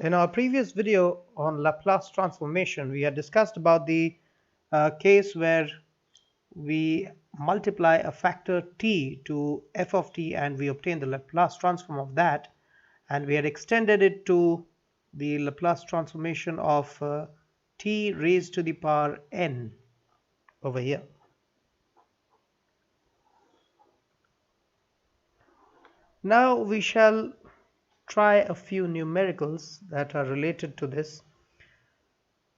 In our previous video on Laplace transformation, we had discussed about the case where we multiply a factor t to f of t and we obtain the Laplace transform of that, and we had extended it to the Laplace transformation of t raised to the power n over here. Now we shall try a few numericals that are related to this,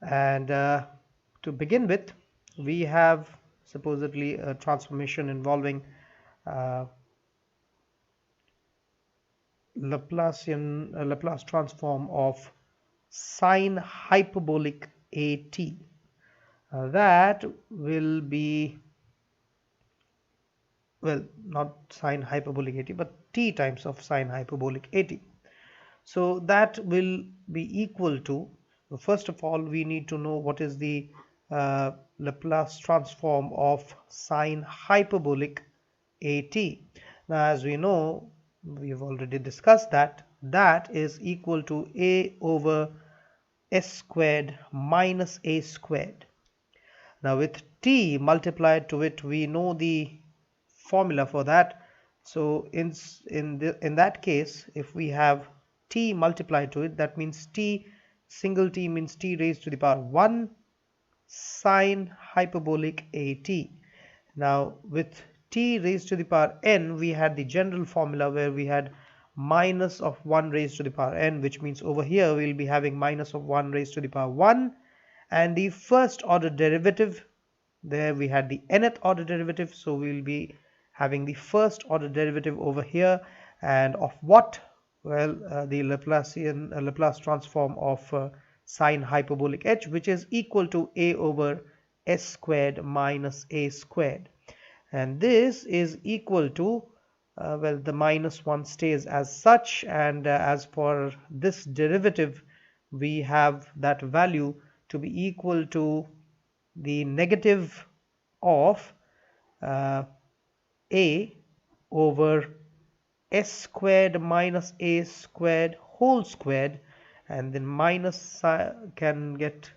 and to begin with, we have supposedly a transformation involving uh, Laplace transform of sine hyperbolic at. That will be, well, not sine hyperbolic at but t times of sine hyperbolic at. So that will be equal to, first of all, we need to know what is the Laplace transform of sine hyperbolic at. Now, as we know, we have already discussed that that is equal to a over s squared minus a squared. Now, with t multiplied to it, we know the formula for that. So in that case, if we have t multiplied to it, that means single t means t raised to the power 1 sine hyperbolic at. Now with t raised to the power n, we had the general formula where we had minus of 1 raised to the power n, which means over here we'll be having minus of 1 raised to the power 1, and the first order derivative, there we had the nth order derivative, so we'll be having the first order derivative over here, and of what? Well, the Laplace transform of sine hyperbolic h, which is equal to a over s squared minus a squared, and this is equal to, well, the minus 1 stays as such, and as for this derivative, we have that value to be equal to the negative of a over s squared minus a squared whole squared, and then minus can get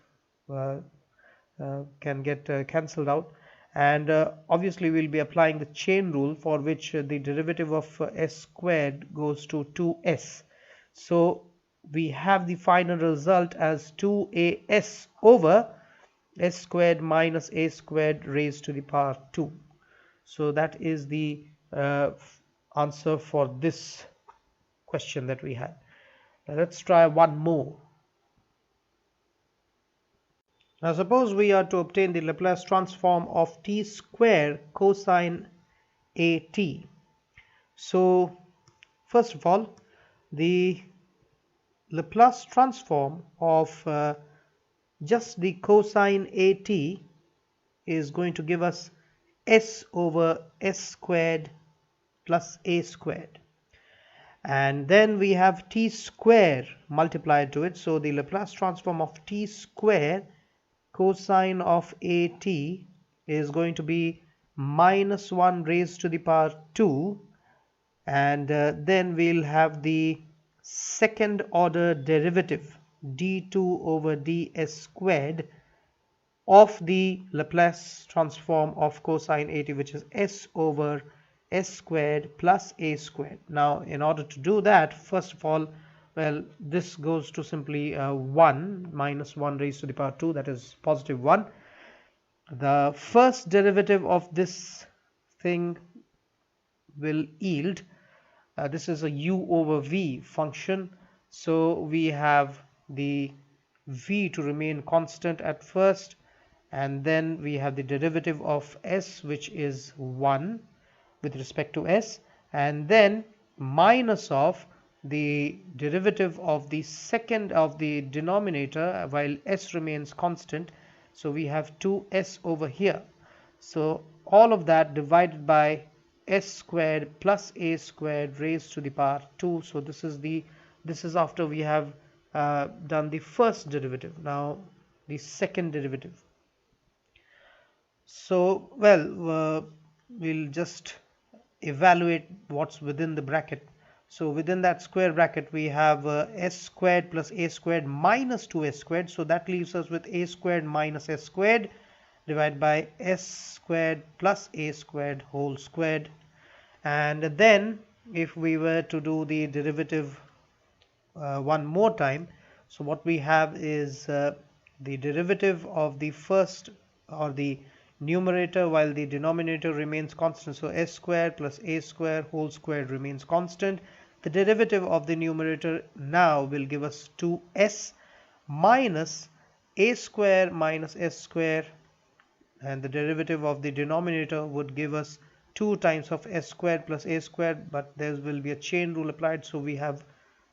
cancelled out, and obviously we'll be applying the chain rule, for which the derivative of s squared goes to 2s. So we have the final result as 2as over s squared minus a squared raised to the power 2. So that is the answer for this question that we had. Now let's try one more. Now suppose we are to obtain the Laplace transform of t square cosine at. So first of all, the Laplace transform of just the cosine at is going to give us s over s squared plus a squared, and then we have t square multiplied to it, so the Laplace transform of t square cosine of at is going to be minus 1 raised to the power 2, and then we'll have the second order derivative d2 over ds squared of the Laplace transform of cosine at, which is s over s squared plus a squared. Now in order to do that, first of all, well, this goes to simply 1 minus 1 raised to the power 2, that is positive 1. The first derivative of this thing will yield, this is a u over v function, so we have the v to remain constant at first, and then we have the derivative of s, which is 1 with respect to s, and then minus of the derivative of the second of the denominator while s remains constant, so we have 2s over here. So all of that divided by s squared plus a squared raised to the power 2. So this is after we have done the first derivative. Now the second derivative. So well, we'll just evaluate what's within the bracket. So within that square bracket we have s squared plus a squared minus 2s squared. So that leaves us with a squared minus s squared divided by s squared plus a squared whole squared. And then if we were to do the derivative one more time, so what we have is the derivative of the first, or the numerator, while the denominator remains constant. So s squared plus a squared whole squared remains constant. The derivative of the numerator now will give us 2s minus a square minus s square, and the derivative of the denominator would give us 2 times of s squared plus a squared, but there will be a chain rule applied, so we have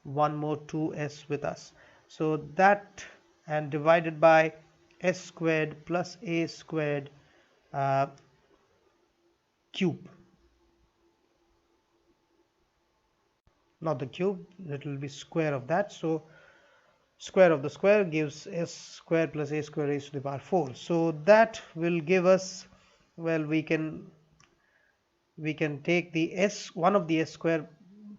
one more 2s with us. So that, and divided by s squared plus a squared cube, not the cube, it will be square of that. So square of the square gives s squared plus a squared raised to the power 4. So that will give us, well, we can take the s, one of the s square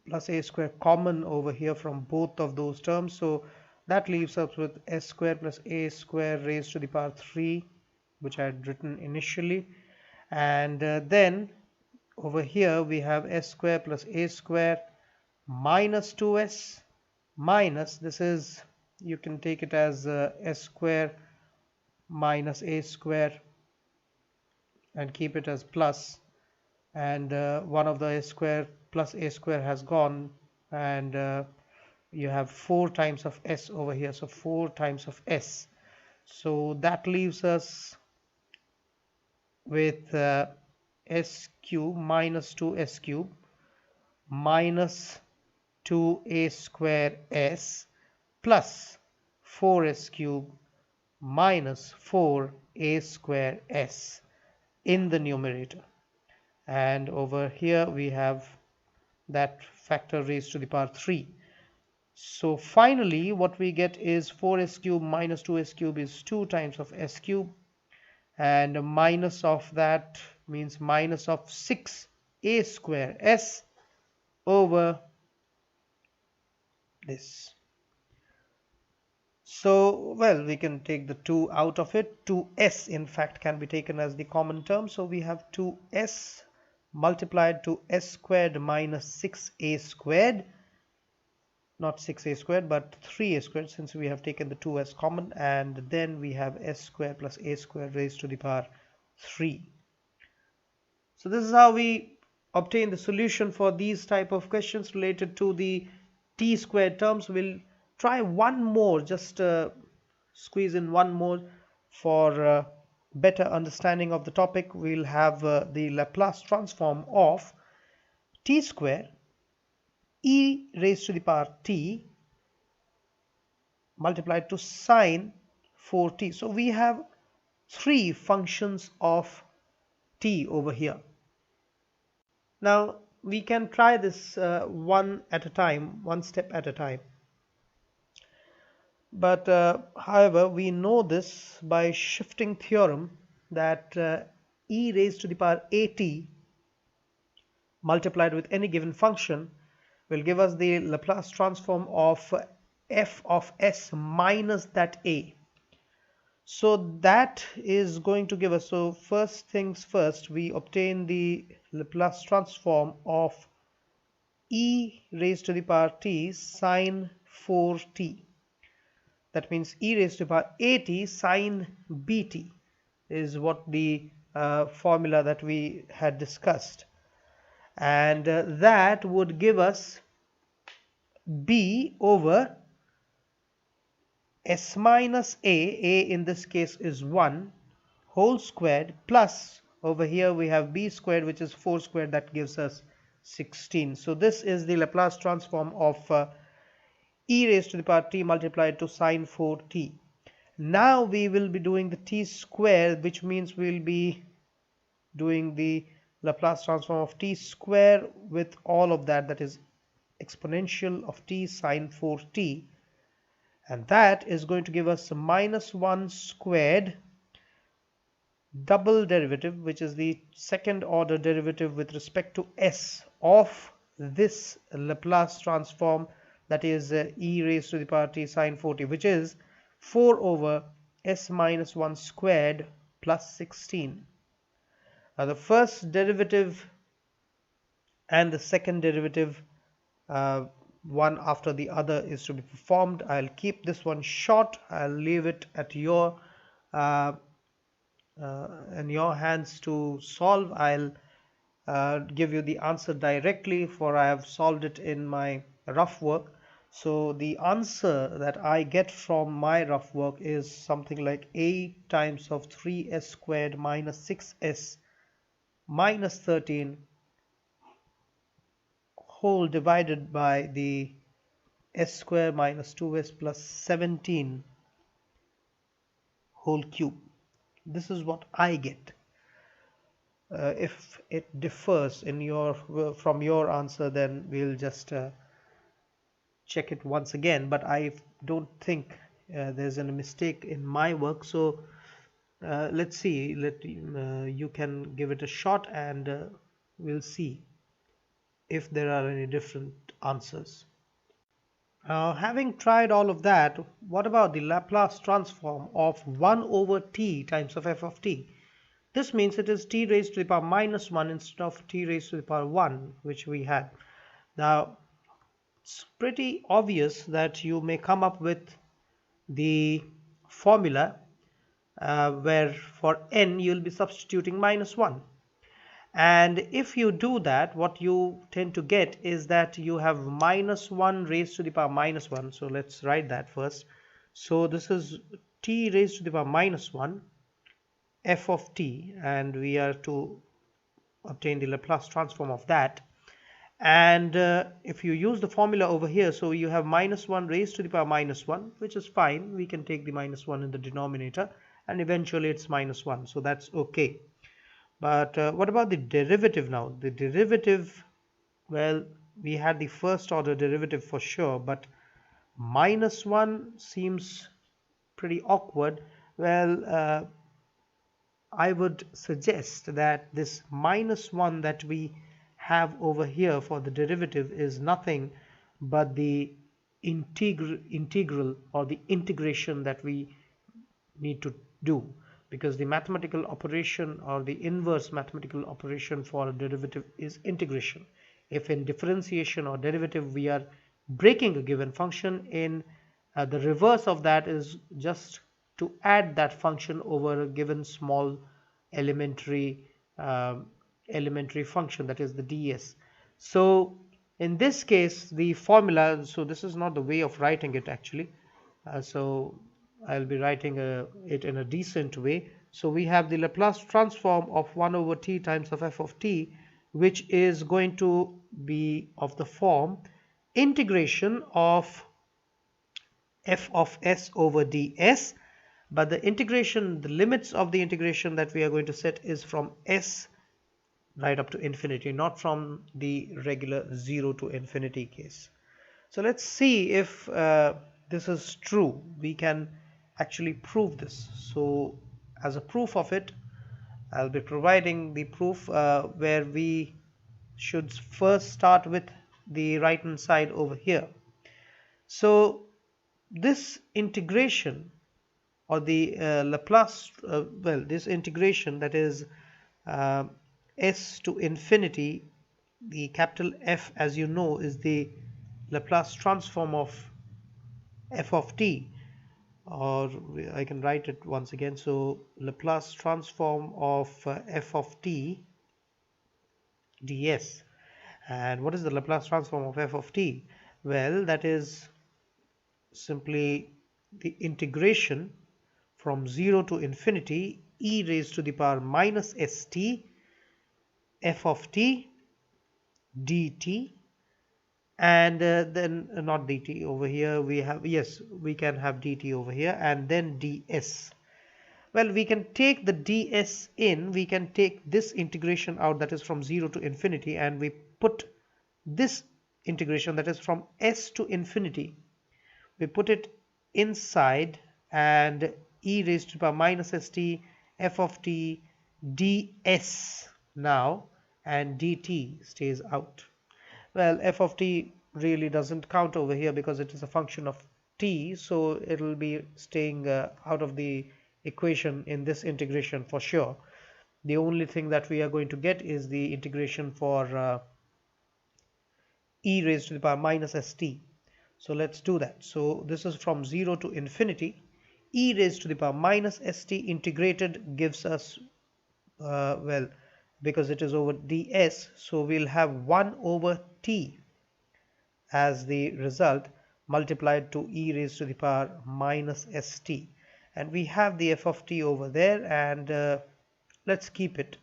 plus a square common over here from both of those terms. So that leaves us with s square plus a square raised to the power 3, which I had written initially. And then over here we have s square plus a square minus 2s minus, this is, you can take it as s square minus a square and keep it as plus, and one of the s square plus a square has gone, and you have 4 times of s over here, so 4 times of s. So that leaves us with s cube minus 2s cube minus 2a square s plus 4s cube minus 4a square s in the numerator. And over here we have that factor raised to the power 3. So finally what we get is 4s cube minus 2s cube is 2 times of s cube, and minus of that means minus of 6a square s over this. So, well, we can take the 2 out of it. 2s in fact can be taken as the common term. So we have 2s multiplied to s squared minus 6a squared, not 6a squared but 3a squared, since we have taken the 2s common, and then we have s squared plus a squared raised to the power 3. So this is how we obtain the solution for these type of questions related to the t squared terms. We'll try one more, just squeeze in one more for better understanding of the topic. We'll have the Laplace transform of t square e raised to the power t multiplied to sine 4t. So we have 3 functions of t over here. Now we can try this one at a time, one step at a time. But however, we know this by shifting theorem that e raised to the power at multiplied with any given function will give us the Laplace transform of f of s minus that a. So that is going to give us, so first things first, we obtain the Laplace transform of e raised to the power t sine 4t. That means e raised to the power at sine bt is what the formula that we had discussed, and that would give us b over s minus a in this case is 1 whole squared, plus over here we have b squared, which is 4 squared, that gives us 16. So this is the Laplace transform of e raised to the power t multiplied to sine 4t. Now we will be doing the t square, which means we'll be doing the Laplace transform of t square with all of that, that is exponential of t sine 4t, and that is going to give us a minus 1 squared double derivative, which is the second order derivative with respect to s of this Laplace transform, that is e raised to the power t sine 40, which is 4 over s minus 1 squared plus 16. Now the first derivative and the second derivative, uh, one after the other, is to be performed. I'll keep this one short. I'll leave it at your uh, in your hands to solve. I'll give you the answer directly, for I have solved it in my rough work. So the answer that I get from my rough work is something like 8 times of 3s squared minus 6s minus 13 whole divided by the s square minus 2s plus 17 whole cube. This is what I get. If it differs in your from your answer, then we'll just check it once again, but I don't think there's any mistake in my work. So let's see, you can give it a shot, and we'll see if there are any different answers. Having tried all of that, what about the Laplace transform of 1 over t times of f of t? This means it is t raised to the power minus 1 instead of t raised to the power 1, which we had. Now, it's pretty obvious that you may come up with the formula where for n you'll be substituting minus 1. And if you do that, what you tend to get is that you have minus 1 raised to the power minus 1. So let's write that first. So this is t raised to the power minus 1 f of t, and we are to obtain the Laplace transform of that. And if you use the formula over here, so you have minus 1 raised to the power minus 1, which is fine. We can take the minus 1 in the denominator, and eventually it's minus 1, so that's okay. But what about the derivative now? The derivative, well, we had the first order derivative for sure, but minus 1 seems pretty awkward. Well, I would suggest that this minus 1 that we have over here for the derivative is nothing but the integral or the integration that we need to do, because the mathematical operation or the inverse mathematical operation for a derivative is integration. If in differentiation or derivative we are breaking a given function, in the reverse of that is just to add that function over a given small elementary function, that is the ds. So in this case the formula, so this is not the way of writing it actually, so I'll be writing it in a decent way. So we have the Laplace transform of 1 over t times of f of t, which is going to be of the form integration of f of s over ds, but the integration, the limits of the integration that we are going to set is from s right up to infinity, not from the regular 0 to infinity case. So let's see if this is true. We can actually prove this. So as a proof of it, I'll be providing the proof where we should first start with the right hand side over here. So this integration or the Laplace, well, this integration, that is s to infinity, the capital F, as you know, is the Laplace transform of f of t, or I can write it once again. So Laplace transform of f of t ds. And what is the Laplace transform of f of t? Well, that is simply the integration from 0 to infinity e raised to the power minus st f of t dt, and then not dt over here, we have, yes, we can have dt over here, and then ds. Well, we can take the ds in, we can take this integration out, that is from 0 to infinity, and we put this integration, that is from s to infinity, we put it inside, and e raised to the power minus st f of t ds now, and dt stays out. Well, f of t really doesn't count over here because it is a function of t, so it'll be staying out of the equation in this integration for sure. The only thing that we are going to get is the integration for e raised to the power minus st. So let's do that. So this is from 0 to infinity. E raised to the power minus st integrated gives us, well, because it is over ds, so we'll have 1 over t as the result multiplied to e raised to the power minus st. And we have the f of t over there, and let's keep it.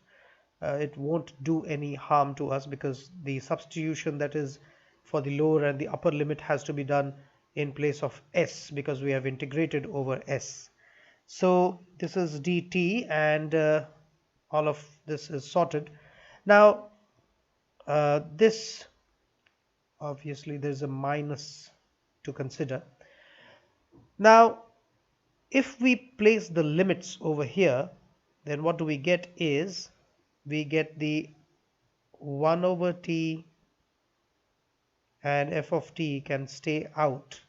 It won't do any harm to us because the substitution that is for the lower and the upper limit has to be done in place of s because we have integrated over s. So this is dt, and all of this is sorted. Now this, obviously there's a minus to consider. Now if we place the limits over here, then what do we get is we get the 1 over t, and f of t can stay out,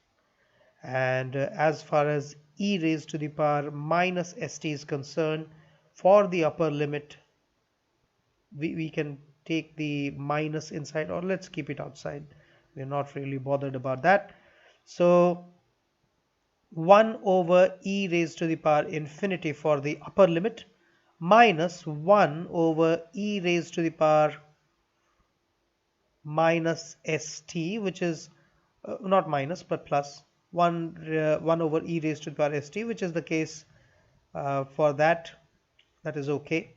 and as far as e raised to the power minus st is concerned, for the upper limit we can take the minus inside, or let's keep it outside. We're not really bothered about that. So 1 over e raised to the power infinity for the upper limit minus 1 over e raised to the power minus st, which is not minus but plus 1 over e raised to the power st, which is the case for that. That is okay.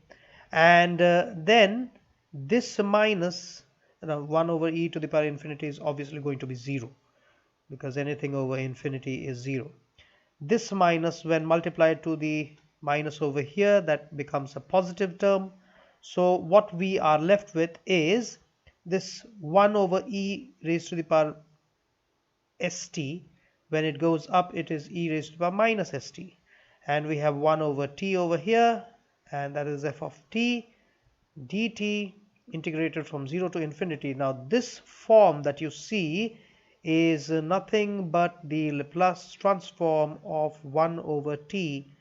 And then this minus 1 over e to the power infinity is obviously going to be 0 because anything over infinity is 0. This minus, when multiplied to the minus over here, that becomes a positive term. So what we are left with is this 1 over e raised to the power st. When it goes up, it is e raised to the power minus st, and we have 1 over t over here, and that is f of t dt integrated from 0 to infinity. Now this form that you see is nothing but the Laplace transform of 1 over t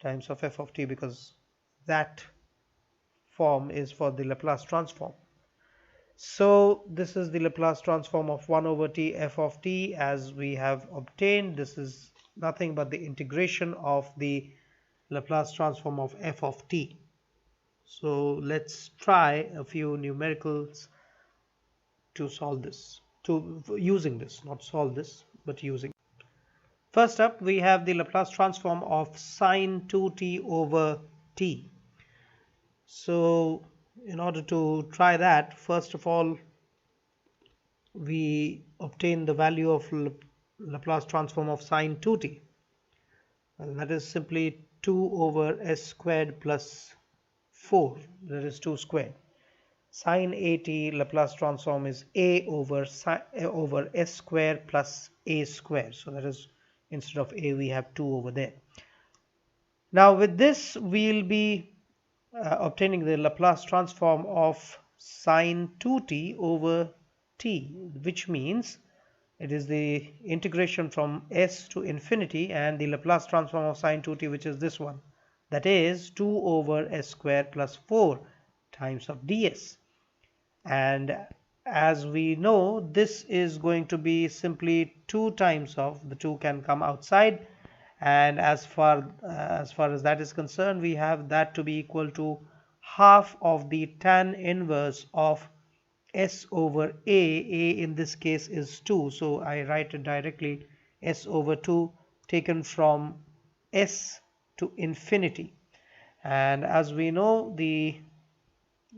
times of f of t, because that form is for the Laplace transform. So this is the Laplace transform of 1 over t f of t as we have obtained. This is nothing but the integration of the Laplace transform of f of t. So let's try a few numericals to solve this, using this, not solve this, but using. First up, we have the Laplace transform of sine 2t over t. So in order to try that, first of all, we obtain the value of Laplace transform of sine 2t. And that is simply 2 over s squared plus 4, that is 2 squared. Sine at Laplace transform is a over s squared plus a squared. So that is, instead of a we have 2 over there. Now with this we'll be obtaining the Laplace transform of sine 2t over t, which means it is the integration from s to infinity and the Laplace transform of sine 2t, which is this one, that is 2 over s squared plus 4 times of ds. And as we know, this is going to be simply 2 times of, the 2 can come outside, and as far as that is concerned, we have that to be equal to half of the tan inverse of s over a in this case is 2, so I write it directly, s over 2 taken from s to infinity. And as we know, these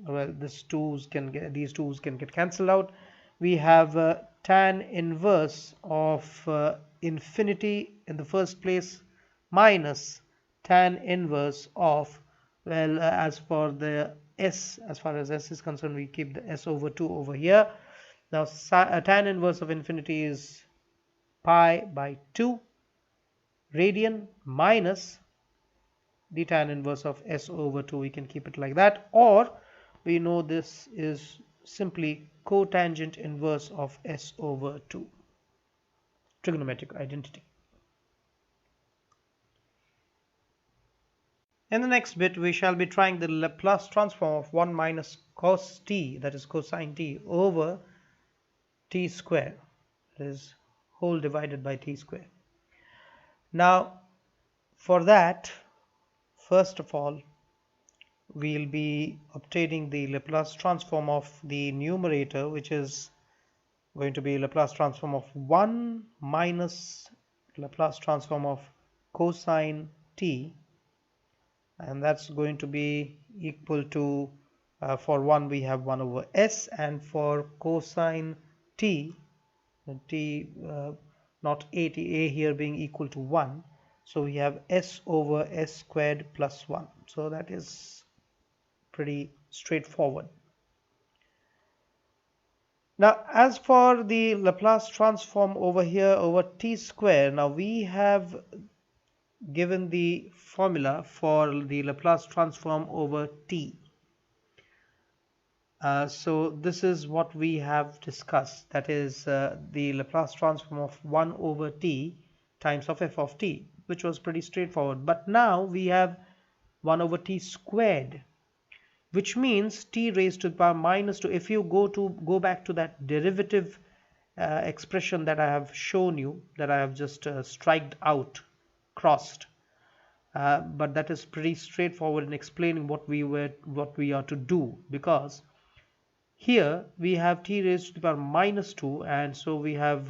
2's can get cancelled out. We have tan inverse of infinity in the first place minus tan inverse of, well, as far as s is concerned, we keep the s over 2 over here. Now tan inverse of infinity is pi by 2 radian minus the tan inverse of s over 2. We can keep it like that, or we know this is simply cotangent inverse of s over 2, trigonometric identity. In the next bit, we shall be trying the Laplace transform of 1 minus cos t, that is cosine t, over t square, that is whole divided by t square. Now, for that, first of all, we'll be obtaining the Laplace transform of the numerator, which is going to be Laplace transform of 1 minus Laplace transform of cosine t, and that's going to be equal to for 1 we have 1 over s, and for cosine t, not a here being equal to 1, so we have s over s squared plus 1. So that is pretty straightforward. Now, as for the Laplace transform over here over t square, now we have given the formula for the Laplace transform over t. So this is what we have discussed, that is the Laplace transform of 1 over t times of f of t, which was pretty straightforward. But now we have 1 over t squared, which means t raised to the power minus 2. If you go back to that derivative expression that I have shown you, that I have just striked out, crossed, but that is pretty straightforward in explaining what we are to do, because here we have t raised to the power minus 2, and so we have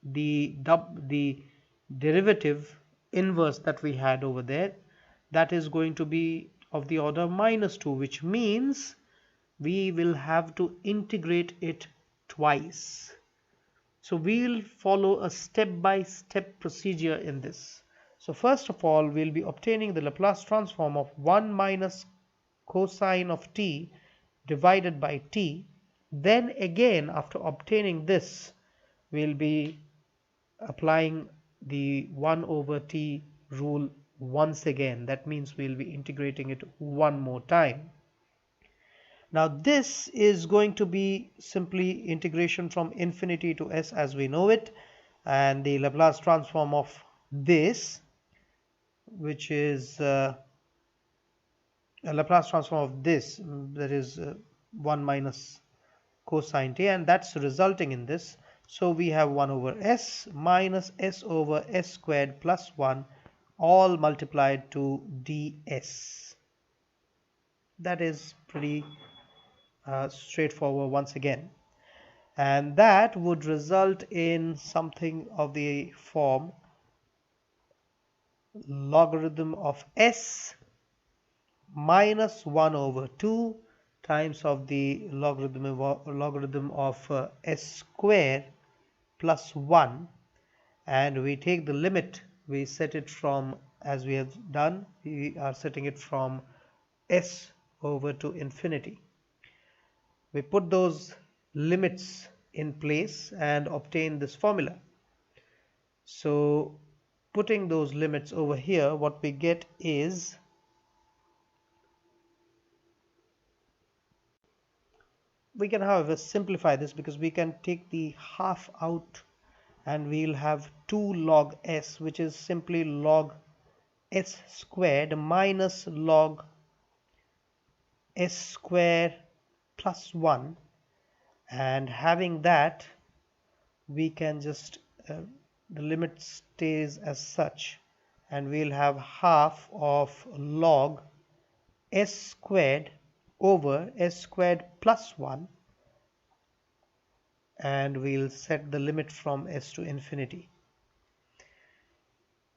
the derivative inverse that we had over there, that is going to be of the order minus 2, which means we will have to integrate it twice. So we'll follow a step-by-step procedure in this. So first of all, we'll be obtaining the Laplace transform of 1 minus cosine of t divided by t. Then again, after obtaining this, we'll be applying the 1 over t rule once again. That means we'll be integrating it one more time. Now this is going to be simply integration from infinity to s as we know it, and the Laplace transform of this, which is a Laplace transform of this, that is 1 minus cosine t, and that's resulting in this. So we have 1 over s minus s over s squared plus 1, all multiplied to ds. That is pretty straightforward once again, and that would result in something of the form logarithm of s minus 1 over 2 times of the logarithm of s square plus 1, and we take the limit, we set it from, as we have done, we are setting it from s over to infinity. We put those limits in place and obtain this formula. So putting those limits over here, what we get is we can, however, simplify this, because we can take the half out and we'll have 2 log s, which is simply log s squared minus log s square plus 1, and having that we can just the limit stays as such, and we'll have half of log s squared over s squared plus 1, and we'll set the limit from s to infinity.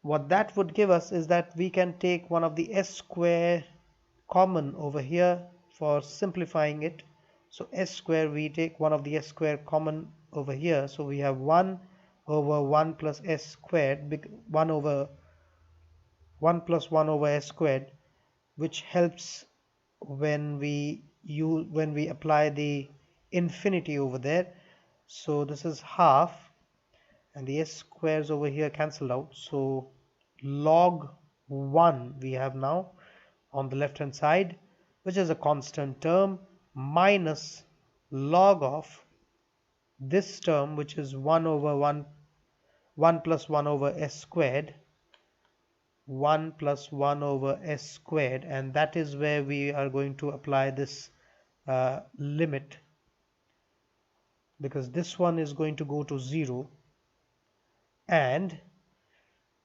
What that would give us is that we can take one of the s square common over here for simplifying it. So s square, we take one of the s square common over here, so we have 1 over 1 plus s squared, 1 over 1 plus 1 over s squared, which helps when we apply the infinity over there. So this is half, and the s squares over here cancelled out, so log 1 we have now on the left hand side, which is a constant term, minus log of this term, which is 1 over 1 plus 1 over s squared, 1 plus 1 over s squared, and that is where we are going to apply this limit, because this one is going to go to 0, and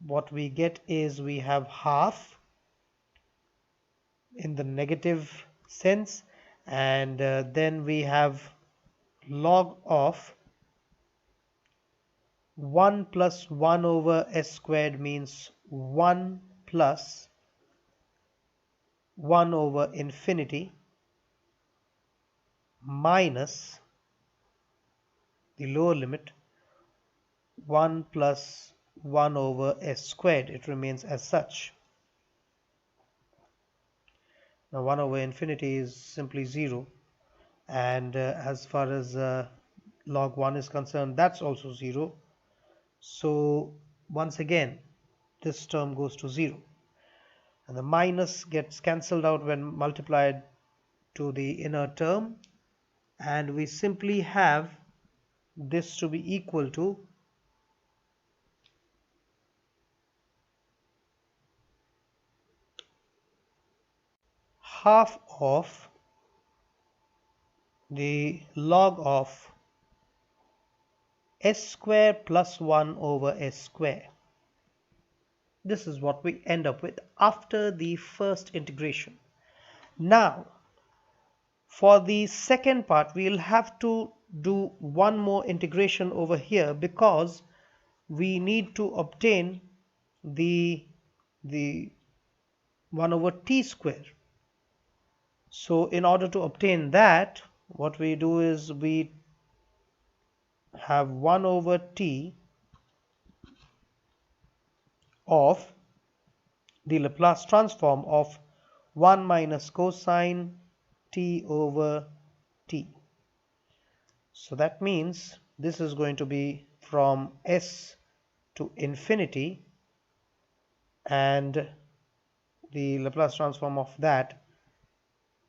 what we get is we have half in the negative sense, and then we have log of 1 plus 1 over s squared means 1 plus 1 over infinity minus the lower limit 1 plus 1 over s squared. It remains as such. Now 1 over infinity is simply 0, and as far as log 1 is concerned, that's also 0. So once again this term goes to 0, and the minus gets cancelled out when multiplied to the inner term, and we simply have this to be equal to half of the log of s square plus 1 over s square. This is what we end up with after the first integration. Now for the second part, we'll have to do one more integration over here, because we need to obtain the 1 over t square. So in order to obtain that, what we do is we have 1 over t of the Laplace transform of 1 minus cosine t over t. So that means this is going to be from s to infinity, and the Laplace transform of that,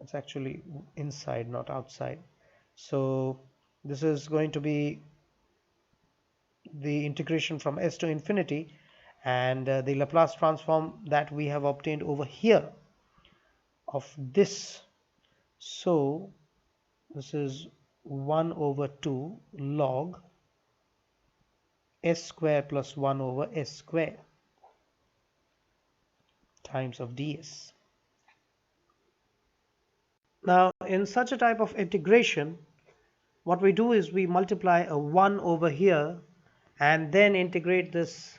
it's actually inside, not outside. So this is going to be the integration from s to infinity, and the Laplace transform that we have obtained over here of this. So this is 1 over 2 log s square plus 1 over s square times of ds. Now in such a type of integration, what we do is we multiply a 1 over here and then integrate this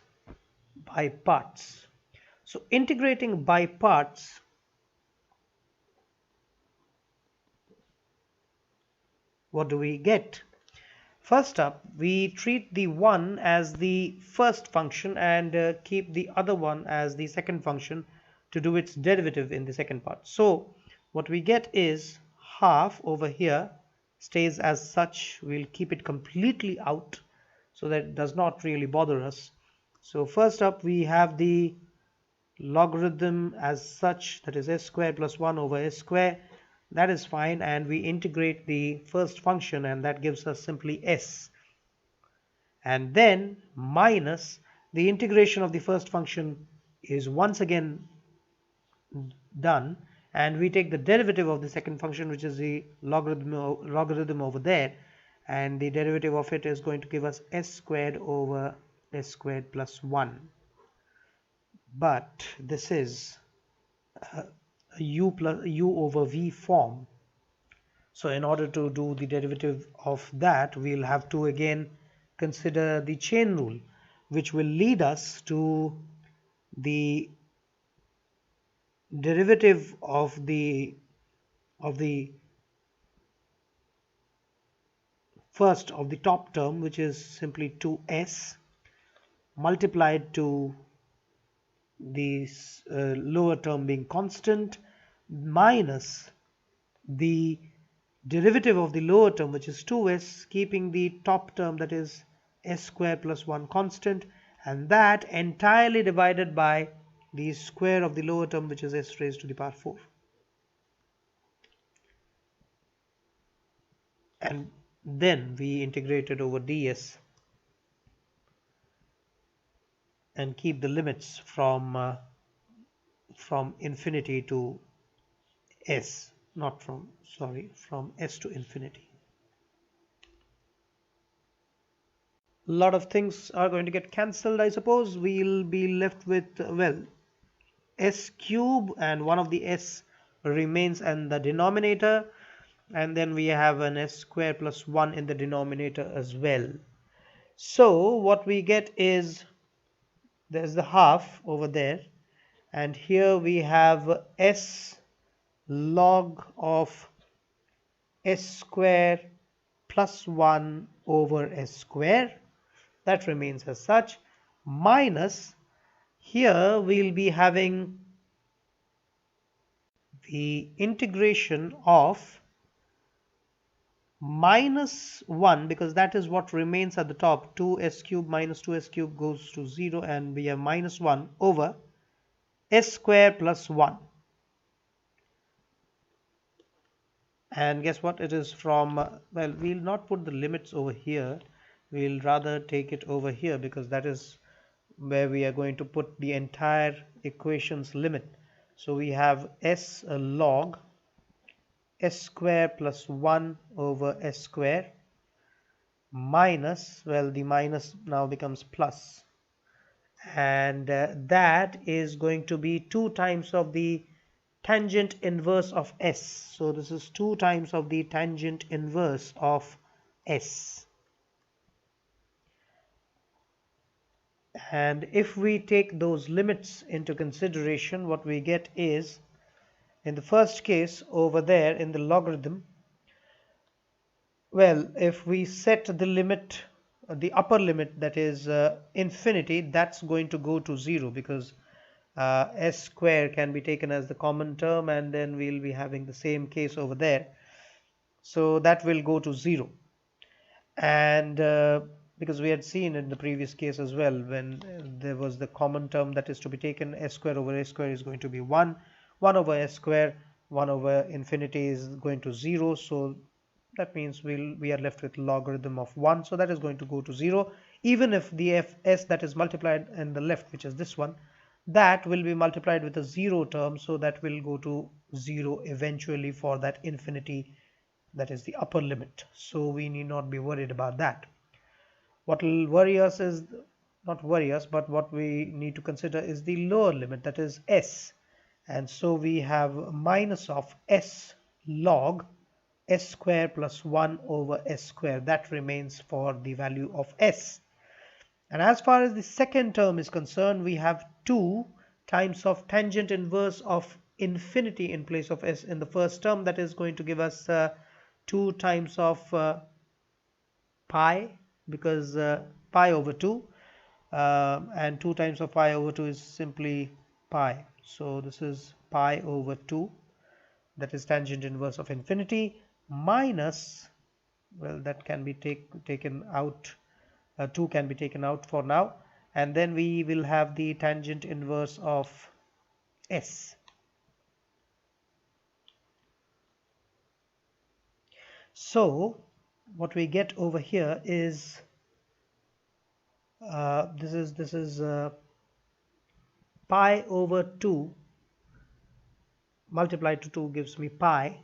by parts. So integrating by parts, what do we get? First up, we treat the 1 as the first function and keep the other one as the second function to do its derivative in the second part. So what we get is half over here stays as such. We'll keep it completely out so that it does not really bother us. So first up, we have the logarithm as such, that is s square plus 1 over s square. That is fine, and we integrate the first function, and that gives us simply s, and then minus the integration of the first function is once again done, and we take the derivative of the second function, which is the logarithm over there, and the derivative of it is going to give us s squared over s squared plus 1. But this is a u over v form, so in order to do the derivative of that, we'll have to again consider the chain rule, which will lead us to the derivative of the first of the top term, which is simply 2s multiplied to the lower term being constant, minus the derivative of the lower term, which is 2s, keeping the top term, that is s square plus 1, constant, and that entirely divided by the square of the lower term, which is s raised to the power 4. and then we integrate it over ds and keep the limits from infinity to s, not from, sorry, from s to infinity. A lot of things are going to get cancelled, I suppose. We'll be left with, well, s cube, and one of the s remains in the denominator, and then we have an s square plus 1 in the denominator as well. So what we get is, there's the half over there, and here we have s log of s square plus 1 over s square, that remains as such, minus, here we'll be having the integration of minus 1, because that is what remains at the top. 2s cube minus 2s cube goes to 0, and we have minus 1 over s square plus 1. And guess what? It is from, well, we'll not put the limits over here. We'll rather take it over here, because that is where we are going to put the entire equation's limit. So we have s log s square plus 1 over s square minus, well, the minus now becomes plus, and that is going to be 2 times of the tangent inverse of s. So this is 2 times of the tangent inverse of s. And if we take those limits into consideration, what we get is, in the first case over there in the logarithm, well, if we set the limit, the upper limit, that is infinity, that's going to go to 0, because s square can be taken as the common term, and then we'll be having the same case over there. So that will go to 0. And because we had seen in the previous case as well, when there was the common term that is to be taken, s square over s square is going to be 1, 1 over s square, 1 over infinity is going to 0. So that means we are left with logarithm of 1. So that is going to go to 0. Even if the fs that is multiplied in the left, which is this one, that will be multiplied with a 0 term. So that will go to 0 eventually for that infinity, that is the upper limit. So we need not be worried about that. What will worry us is, not worry us, but what we need to consider is the lower limit, that is s. And so we have minus of s log s square plus 1 over s square, that remains for the value of s. And as far as the second term is concerned, we have 2 times of tangent inverse of infinity in place of s in the first term. That is going to give us 2 times of pi, because pi over 2, and 2 times of pi over 2 is simply pi. So this is pi over 2, that is tangent inverse of infinity, minus, well, that can be taken out, 2 can be taken out for now, and then we will have the tangent inverse of s. So what we get over here is, this is pi over 2 multiplied to 2 gives me pi.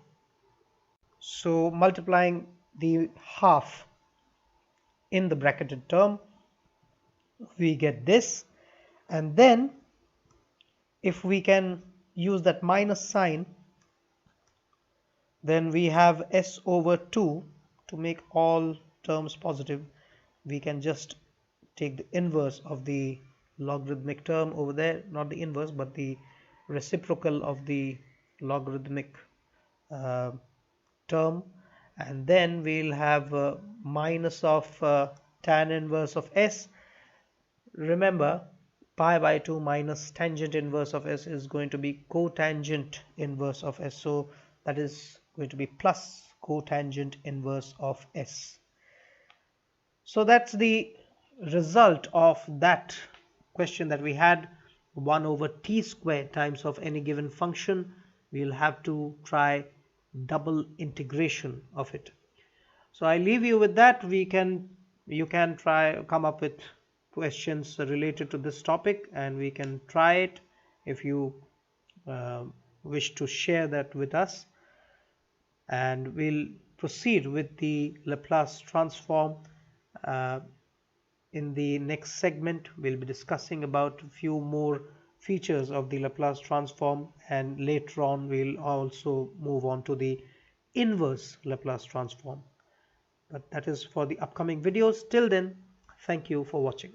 So multiplying the half in the bracketed term, we get this. And then if we can use that minus sign, then we have s over 2. To make all terms positive, we can just take the inverse of the logarithmic term over there, not the inverse but the reciprocal of the logarithmic term, and then we'll have minus of tan inverse of s. Remember, pi by 2 minus tangent inverse of s is going to be cotangent inverse of s, so that is going to be plus cotangent inverse of s. So that's the result of that question that we had, 1 over t squared times of any given function. We'll have to try double integration of it. So I leave you with that. You can try come up with questions related to this topic, and we can try it if you uh, wish to share that with us. And we'll proceed with the Laplace transform. uh, in the next segment, we'll be discussing about a few more features of the Laplace transform, and later on we'll also move on to the inverse Laplace transform. But that is for the upcoming videos. Till then, thank you for watching.